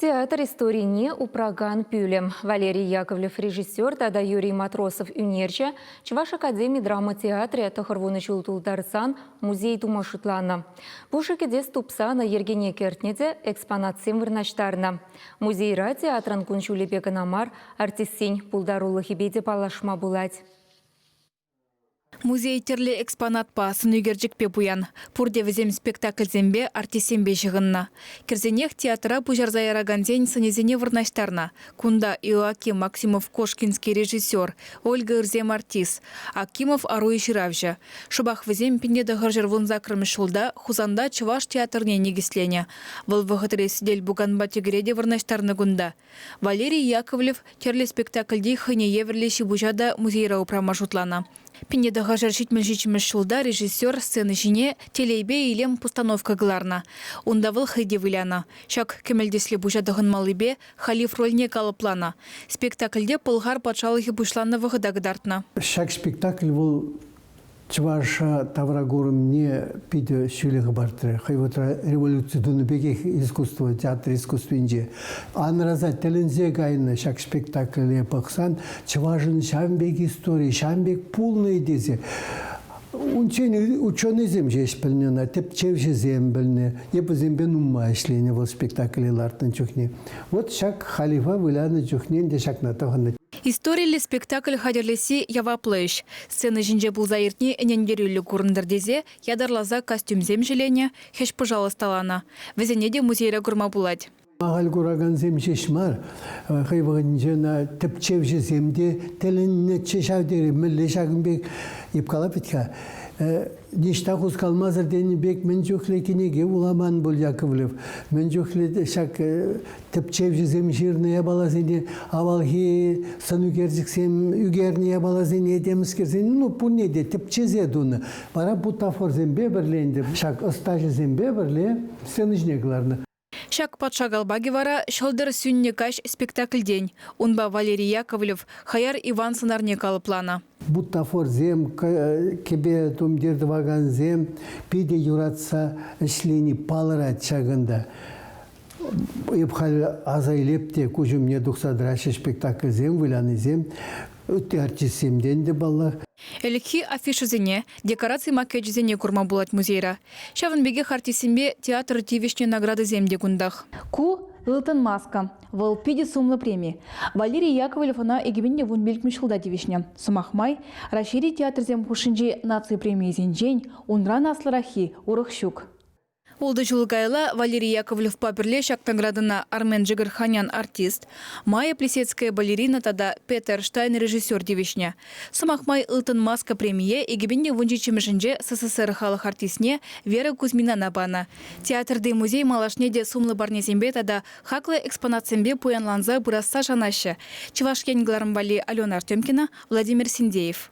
Театр истории упраган пюлем. Валерий Яковлев режиссер, тада Юрий Матросов юнерча, Чуваш академии драма театре Тохарвоныч Ултулдарсан музей тумашутлана. Пушекеде ступсана Ергене Кертнеде экспонат симвырнаштарна. Музей театран кунчулепе канамар артиссень пулдарулы хибеде палашма булать. Музей терле экспонат па сынүйгерджік буян. Пурде візем спектакль зембе артисембе жығынна. Керзенех театра пужарзайраганзен сынезене вырнаштарна. Кунда Иоаким Максимов Кошкинский режиссер, Ольга Ирзем артист, Акимов Аруи Ширавжа. Шубах візем пинеда ғыржырвун закрымышылда хузанда Чуваш театрне негислене. Выл вғытыры сидель буганба тегреде вырнаштарны гунда. Валерий Яковлев терле спектакльде хыне еверлеші бужада музейра упрамашутлана. Пинеда ғажаршитміл жылда режиссер сцены жіне телейбе илем постановка гларна. Унда выл хайде выляна. Шак кемелдесле бужадығын малыбе халиф рольне калыплана. Спектакльде пылғар патшалығы бұшланы вғыдағыдартна. Шак спектакль был Чуваша таврагорым не пиде шүлігі бартыры. Хайватра революция дуныбекех искусство, театр искусственде. Анраза телензе гайны шак спектаклье пақсан, Чувашын шамбек истории, шамбек полный дезе. Ученый зем же шпильнена, теп чевше зем біліне, епі зембен умма ішлейні бұл спектакльлартын чухне. Вот шак халифа выляны чухнен де шак натағаны. Историяли спектакль хадерлеси ява плэш. Сцена жинже был заиртни эненгерюлі курындырдезе, ядарлаза костюм земжелене, хеш пожалысталана. Везенеде музейра гурма булать. Мағал кураган земше шмар, хайвағынжена теп чевше земде, теленне чешавдері мүлі шағынбек епкала бітка. Ништа құз қалмазыр дені бек мен жоқле кенеге уламан бұл Яковлев. Мен жоқле шак тіпчев жезем жирне балазыне, авалхи санугерзіксем үгерне балазыне едеміз керсен. Ну, бұл неде тіпчезе дуны. Бара бутафор зембе бірленді. Шак ыстажы зембе бірле сеніжнегларны. Шак патша галбаги вара шылдыр сүнне каш спектакль день. Унба Валерий Яковлев, Хаяр Иван сынарне калыплана. Бутафор зем, кебе тумдерді ваган зем, пиде юратса ішлені палыра чагында. Епхал азайлепте күжімне дұқсадырашы спектакль зем, выляны зем, өтті артисемден де баллар. Эликхи афишызене, декорации макетжизене курма булать музейра. Шавын беге хартисембе театр тивишне награды земде гундах. Ку Илтон Маска, вол пиде сумлы премии. Валерий Яковлев на эгибенне вун белькмишылда тивишне. Сумахмай, расшири театр зем хушинджи нации премии зенджень, унран асларахи, урахщук. Улды жылгайла Валерий Яковлев паперле шак наградына Армен Джигарханян артист, Майя Плесецкая балерина тада Петер Штайн режиссер девишня. Сумахмай Илтон Маска премие эгибенне вунжи чемешинже СССР халық артистне Вера Кузьмина набана. Театрды музей малашнеде сумлы барнезембе тада хаклы экспонатсембе пуянланза бурасса жанашы. Чувашкен Гларамбали Алена Артемкина, Владимир Синдеев.